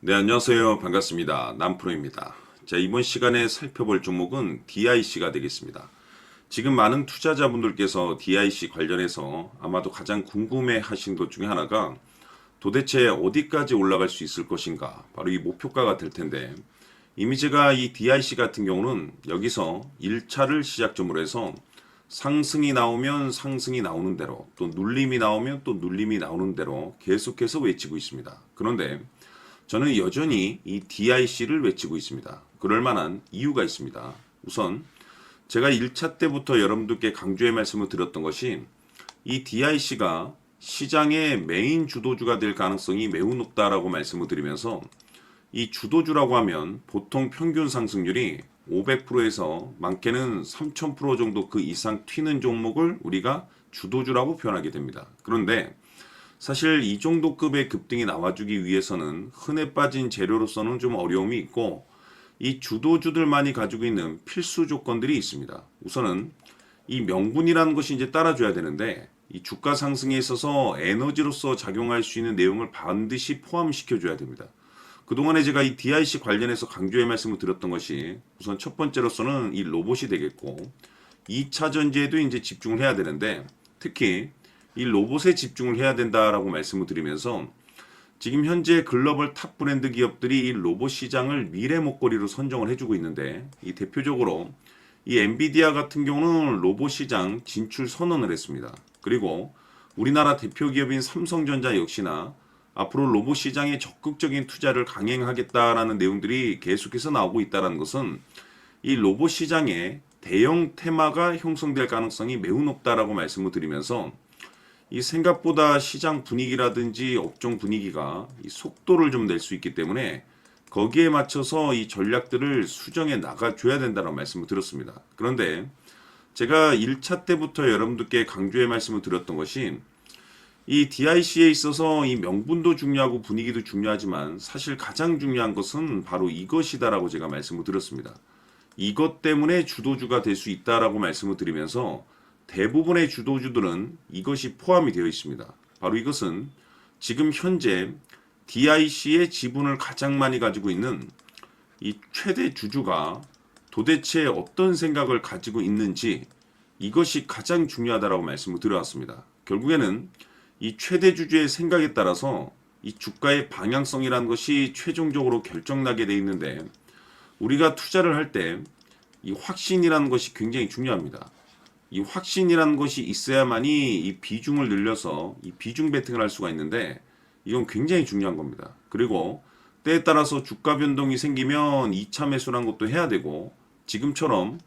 네, 안녕하세요. 반갑습니다. 남프로입니다. 자, 이번 시간에 살펴볼 종목은 DIC가 되겠습니다. 지금 많은 투자자분들께서 DIC 관련해서 아마도 가장 궁금해 하신 것 중에 하나가 도대체 어디까지 올라갈 수 있을 것인가? 바로 이 목표가가 될 텐데, 이미 제가 이 DIC 같은 경우는 여기서 1차를 시작점으로 해서 상승이 나오면 상승이 나오는 대로, 또 눌림이 나오면 또 눌림이 나오는 대로 계속해서 외치고 있습니다. 그런데 저는 여전히 이 DIC를 외치고 있습니다. 그럴 만한 이유가 있습니다. 우선 제가 1차 때부터 여러분들께 강조의 말씀을 드렸던 것이 이 DIC가 시장의 메인 주도주가 될 가능성이 매우 높다라고 말씀을 드리면서, 이 주도주라고 하면 보통 평균 상승률이 500%에서 많게는 3000% 정도 그 이상 튀는 종목을 우리가 주도주라고 표현하게 됩니다. 그런데 사실 이 정도 급의 급등이 나와주기 위해서는 흔해 빠진 재료로서는 좀 어려움이 있고, 이 주도주들만이 가지고 있는 필수 조건들이 있습니다. 우선은 이 명분이라는 것이 이제 따라줘야 되는데, 이 주가 상승에 있어서 에너지로서 작용할 수 있는 내용을 반드시 포함시켜줘야 됩니다. 그동안에 제가 이 DIC 관련해서 강조의 말씀을 드렸던 것이 우선 첫 번째로서는 이 로봇이 되겠고, 2차 전지에도 이제 집중을 해야 되는데, 특히 이 로봇에 집중을 해야 된다라고 말씀을 드리면서, 지금 현재 글로벌 탑 브랜드 기업들이 이 로봇 시장을 미래 먹거리로 선정을 해주고 있는데, 이 대표적으로 이 엔비디아 같은 경우는 로봇 시장 진출 선언을 했습니다. 그리고 우리나라 대표 기업인 삼성전자 역시나 앞으로 로봇 시장에 적극적인 투자를 강행하겠다라는 내용들이 계속해서 나오고 있다는 것은 이 로봇 시장에 대형 테마가 형성될 가능성이 매우 높다라고 말씀을 드리면서, 이 생각보다 시장 분위기라든지 업종 분위기가 이 속도를 좀 낼 수 있기 때문에 거기에 맞춰서 이 전략들을 수정해 나가줘야 된다는 말씀을 드렸습니다. 그런데 제가 1차 때부터 여러분들께 강조의 말씀을 드렸던 것이, 이 DIC에 있어서 이 명분도 중요하고 분위기도 중요하지만 사실 가장 중요한 것은 바로 이것이다라고 제가 말씀을 드렸습니다. 이것 때문에 주도주가 될 수 있다라고 말씀을 드리면서, 대부분의 주도주들은 이것이 포함이 되어 있습니다. 바로 이것은 지금 현재 DIC의 지분을 가장 많이 가지고 있는 이 최대 주주가 도대체 어떤 생각을 가지고 있는지, 이것이 가장 중요하다라고 말씀을 드려왔습니다. 결국에는 이 최대 주주의 생각에 따라서 이 주가의 방향성이라는 것이 최종적으로 결정나게 되어 있는데, 우리가 투자를 할 때 이 확신이라는 것이 굉장히 중요합니다. 이 확신이라는 것이 있어야만이 이 비중을 늘려서 이 비중 베팅을 할 수가 있는데, 이건 굉장히 중요한 겁니다. 그리고 때에 따라서 주가 변동이 생기면 2차 매수라는 것도 해야 되고, 지금처럼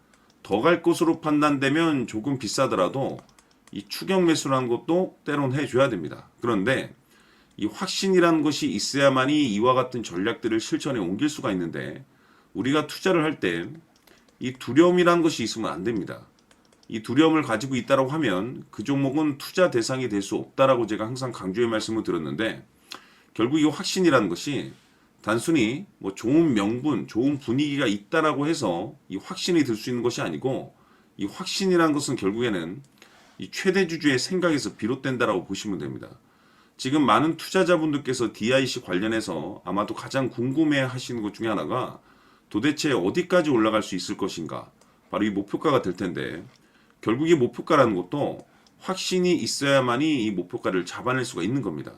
더 갈 것으로 판단되면 조금 비싸더라도 이 추격 매수라는 것도 때론 해줘야 됩니다. 그런데 이 확신이라는 것이 있어야만이 이와 같은 전략들을 실천에 옮길 수가 있는데, 우리가 투자를 할 때 이 두려움이라는 것이 있으면 안 됩니다. 이 두려움을 가지고 있다고 하면 그 종목은 투자 대상이 될 수 없다라고 제가 항상 강조의 말씀을 드렸는데, 결국 이 확신이라는 것이 단순히 뭐 좋은 명분, 좋은 분위기가 있다라고 해서 이 확신이 들 수 있는 것이 아니고, 이 확신이라는 것은 결국에는 이 최대 주주의 생각에서 비롯된다라고 보시면 됩니다. 지금 많은 투자자분들께서 DIC 관련해서 아마도 가장 궁금해 하시는 것 중에 하나가 도대체 어디까지 올라갈 수 있을 것인가? 바로 이 목표가가 될 텐데, 결국 이 목표가라는 것도 확신이 있어야만이 이 목표가를 잡아낼 수가 있는 겁니다.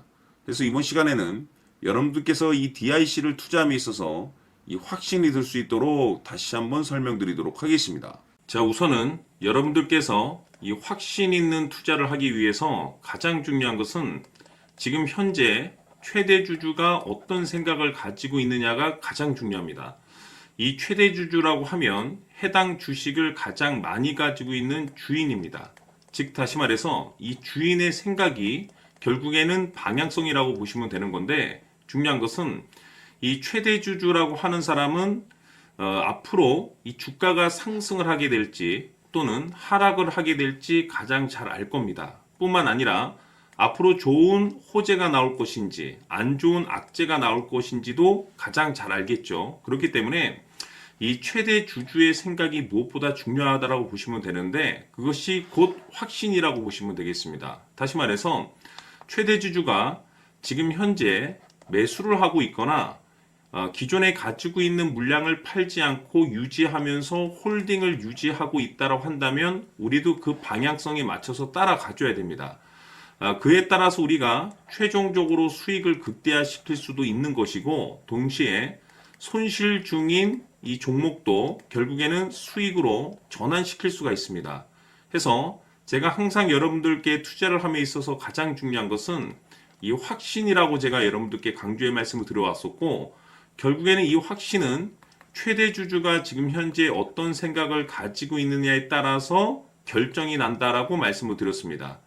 그래서 이번 시간에는 여러분들께서 이 DIC를 투자함에 있어서 이 확신이 들 수 있도록 다시 한번 설명드리도록 하겠습니다. 자, 우선은 여러분들께서 이 확신 있는 투자를 하기 위해서 가장 중요한 것은 지금 현재 최대 주주가 어떤 생각을 가지고 있느냐가 가장 중요합니다. 이 최대 주주라고 하면 해당 주식을 가장 많이 가지고 있는 주인입니다. 즉 다시 말해서 이 주인의 생각이 결국에는 방향성이라고 보시면 되는 건데, 중요한 것은 이 최대 주주라고 하는 사람은 앞으로 이 주가가 상승을 하게 될지 또는 하락을 하게 될지 가장 잘 알 겁니다. 뿐만 아니라 앞으로 좋은 호재가 나올 것인지 안 좋은 악재가 나올 것인지도 가장 잘 알겠죠. 그렇기 때문에 이 최대 주주의 생각이 무엇보다 중요하다고 보시면 되는데, 그것이 곧 확신이라고 보시면 되겠습니다. 다시 말해서 최대 주주가 지금 현재 매수를 하고 있거나 기존에 가지고 있는 물량을 팔지 않고 유지하면서 홀딩을 유지하고 있다고 한다면 우리도 그 방향성에 맞춰서 따라가줘야 됩니다. 그에 따라서 우리가 최종적으로 수익을 극대화시킬 수도 있는 것이고, 동시에 손실 중인 이 종목도 결국에는 수익으로 전환시킬 수가 있습니다. 해서 제가 항상 여러분들께 투자를 함에 있어서 가장 중요한 것은 이 확신이라고 제가 여러분들께 강조의 말씀을 드려왔었고, 결국에는 이 확신은 최대 주주가 지금 현재 어떤 생각을 가지고 있느냐에 따라서 결정이 난다라고 말씀을 드렸습니다.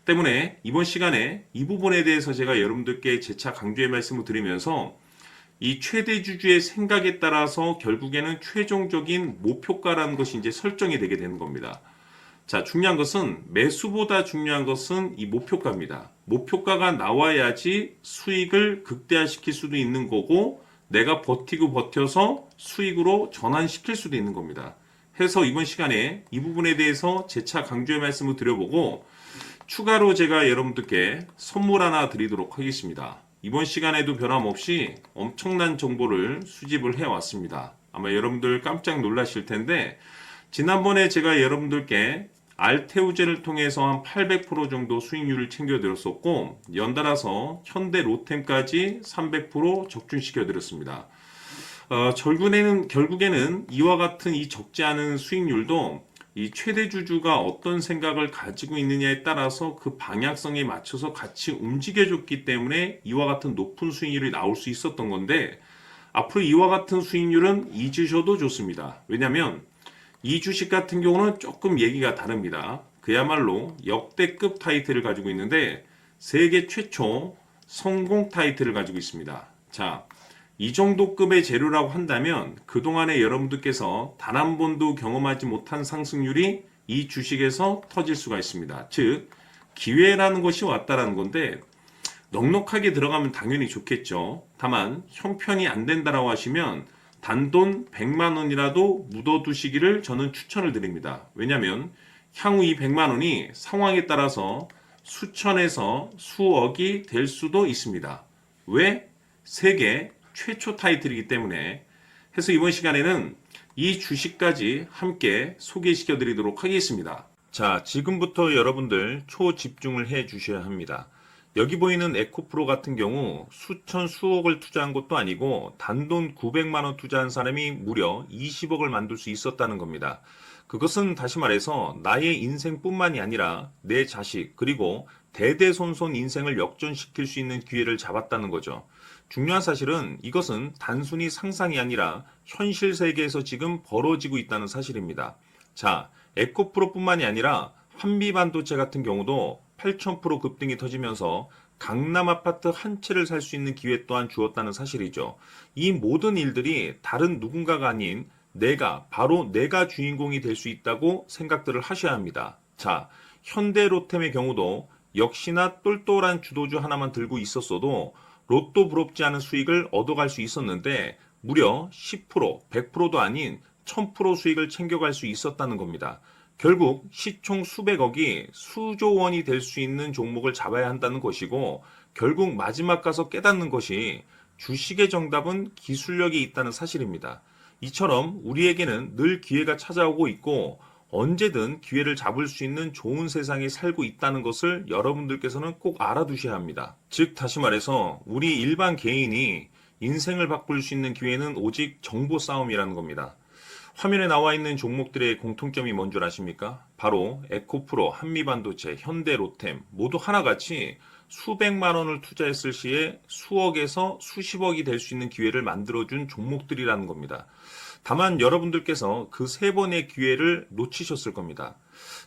때문에 이번 시간에 이 부분에 대해서 제가 여러분들께 재차 강조의 말씀을 드리면서 이 최대 주주의 생각에 따라서 결국에는 최종적인 목표가라는 것이 이제 설정이 되게 되는 겁니다. 자, 중요한 것은 매수보다 중요한 것은 이 목표가입니다. 목표가가 나와야지 수익을 극대화시킬 수도 있는 거고 내가 버티고 버텨서 수익으로 전환시킬 수도 있는 겁니다. 해서 이번 시간에 이 부분에 대해서 재차 강조의 말씀을 드려보고 추가로 제가 여러분들께 선물 하나 드리도록 하겠습니다. 이번 시간에도 변함없이 엄청난 정보를 수집을 해왔습니다. 아마 여러분들 깜짝 놀라실 텐데 지난번에 제가 여러분들께 알테우제를 통해서 한 800% 정도 수익률을 챙겨드렸었고 연달아서 현대 로템까지 300% 적중시켜드렸습니다. 결국에는 이와 같은 이 적지 않은 수익률도 이 최대 주주가 어떤 생각을 가지고 있느냐에 따라서 그 방향성에 맞춰서 같이 움직여줬기 때문에 이와 같은 높은 수익률이 나올 수 있었던 건데 앞으로 이와 같은 수익률은 잊으셔도 좋습니다. 왜냐하면 이 주식 같은 경우는 조금 얘기가 다릅니다. 그야말로 역대급 타이틀을 가지고 있는데 세계 최초 성공 타이틀을 가지고 있습니다. 자, 이 정도 급의 재료라고 한다면 그동안에 여러분들께서 단 한 번도 경험하지 못한 상승률이 이 주식에서 터질 수가 있습니다. 즉 기회라는 것이 왔다라는 건데 넉넉하게 들어가면 당연히 좋겠죠. 다만 형편이 안 된다라고 하시면 단돈 100만 원이라도 묻어두시기를 저는 추천을 드립니다. 왜냐하면 향후 이 100만 원이 상황에 따라서 수천에서 수억이 될 수도 있습니다. 왜? 세계 최초 타이틀이기 때문에. 해서 이번 시간에는 이 주식까지 함께 소개시켜 드리도록 하겠습니다. 자, 지금부터 여러분들 초집중을 해 주셔야 합니다. 여기 보이는 에코프로 같은 경우 수천 수억을 투자한 것도 아니고 단돈 900만 원 투자한 사람이 무려 20억을 만들 수 있었다는 겁니다. 그것은 다시 말해서 나의 인생뿐만이 아니라 내 자식 그리고 대대손손 인생을 역전시킬 수 있는 기회를 잡았다는 거죠. 중요한 사실은 이것은 단순히 상상이 아니라 현실 세계에서 지금 벌어지고 있다는 사실입니다. 자, 에코프로뿐만이 아니라 한미반도체 같은 경우도 8,000% 급등이 터지면서 강남 아파트 한 채를 살 수 있는 기회 또한 주었다는 사실이죠. 이 모든 일들이 다른 누군가가 아닌 바로 내가 주인공이 될 수 있다고 생각들을 하셔야 합니다. 자, 현대로템의 경우도 역시나 똘똘한 주도주 하나만 들고 있었어도 로또 부럽지 않은 수익을 얻어갈 수 있었는데 무려 10%, 100%도 아닌 1000% 수익을 챙겨갈 수 있었다는 겁니다. 결국 시총 수백억이 수조 원이 될 수 있는 종목을 잡아야 한다는 것이고 결국 마지막 가서 깨닫는 것이 주식의 정답은 기술력이 있다는 사실입니다. 이처럼 우리에게는 늘 기회가 찾아오고 있고 언제든 기회를 잡을 수 있는 좋은 세상에 살고 있다는 것을 여러분들께서는 꼭 알아두셔야 합니다. 즉 다시 말해서 우리 일반 개인이 인생을 바꿀 수 있는 기회는 오직 정보 싸움이라는 겁니다. 화면에 나와 있는 종목들의 공통점이 뭔 줄 아십니까? 바로 에코프로, 한미반도체, 현대로템 모두 하나같이 수백만 원을 투자했을 시에 수억에서 수십억이 될 수 있는 기회를 만들어준 종목들이라는 겁니다. 다만 여러분들께서 그 세 번의 기회를 놓치셨을 겁니다.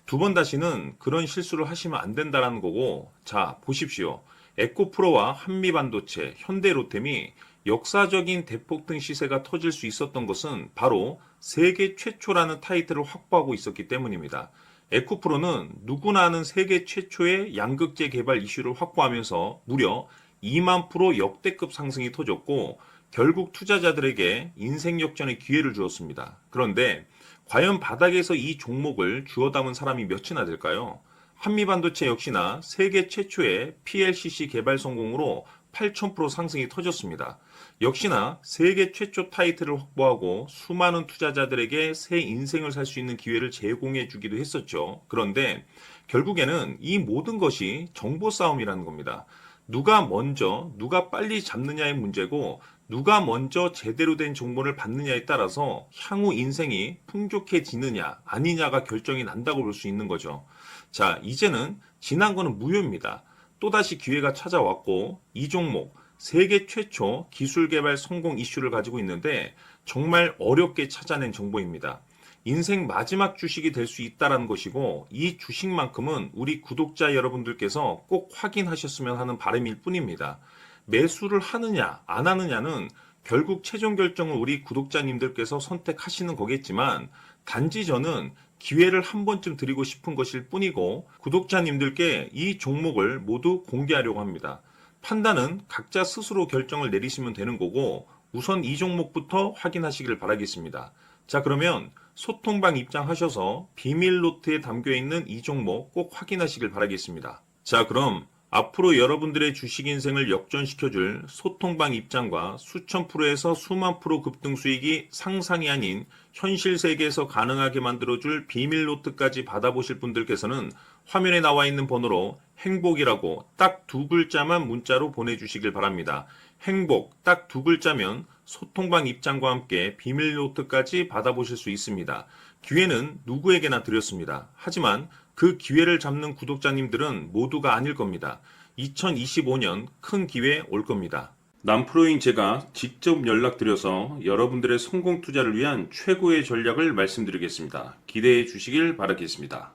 두 번 다시는 그런 실수를 하시면 안 된다는 거고, 자 보십시오. 에코프로와 한미반도체, 현대로템이 역사적인 대폭등 시세가 터질 수 있었던 것은 바로 세계 최초라는 타이틀을 확보하고 있었기 때문입니다. 에코프로는 누구나 아는 세계 최초의 양극재 개발 이슈를 확보하면서 무려 2만 프로 역대급 상승이 터졌고 결국 투자자들에게 인생 역전의 기회를 주었습니다. 그런데 과연 바닥에서 이 종목을 주워 담은 사람이 몇이나 될까요? 한미반도체 역시나 세계 최초의 PLCC 개발 성공으로 8,000% 상승이 터졌습니다. 역시나 세계 최초 타이틀을 확보하고 수많은 투자자들에게 새 인생을 살 수 있는 기회를 제공해 주기도 했었죠. 그런데 결국에는 이 모든 것이 정보 싸움이라는 겁니다. 누가 먼저, 누가 빨리 잡느냐의 문제고, 누가 먼저 제대로 된 정보를 받느냐에 따라서 향후 인생이 풍족해지느냐, 아니냐가 결정이 난다고 볼 수 있는 거죠. 자, 이제는 지난 거는 무효입니다. 또다시 기회가 찾아왔고, 이 종목, 세계 최초 기술 개발 성공 이슈를 가지고 있는데, 정말 어렵게 찾아낸 정보입니다. 인생 마지막 주식이 될 수 있다는 것이고, 이 주식만큼은 우리 구독자 여러분들께서 꼭 확인하셨으면 하는 바람일 뿐입니다. 매수를 하느냐 안 하느냐는 결국 최종 결정을 우리 구독자님들께서 선택하시는 거겠지만, 단지 저는 기회를 한 번쯤 드리고 싶은 것일 뿐이고, 구독자님들께 이 종목을 모두 공개하려고 합니다. 판단은 각자 스스로 결정을 내리시면 되는 거고, 우선 이 종목부터 확인하시길 바라겠습니다. 자, 그러면 소통방 입장하셔서 비밀 노트에 담겨 있는 이 종목 꼭 확인하시길 바라겠습니다. 자, 그럼 앞으로 여러분들의 주식 인생을 역전시켜줄 소통방 입장과 수천 프로에서 수만 프로 급등 수익이 상상이 아닌 현실 세계에서 가능하게 만들어줄 비밀 노트까지 받아보실 분들께서는 화면에 나와 있는 번호로 행복이라고 딱 두 글자만 문자로 보내주시길 바랍니다. 행복 딱 두 글자면 소통방 입장과 함께 비밀 노트까지 받아보실 수 있습니다. 기회는 누구에게나 드렸습니다. 하지만 그 기회를 잡는 구독자님들은 모두가 아닐 겁니다. 2025년 큰 기회 올 겁니다. 남프로인 제가 직접 연락드려서 여러분들의 성공 투자를 위한 최고의 전략을 말씀드리겠습니다. 기대해 주시길 바라겠습니다.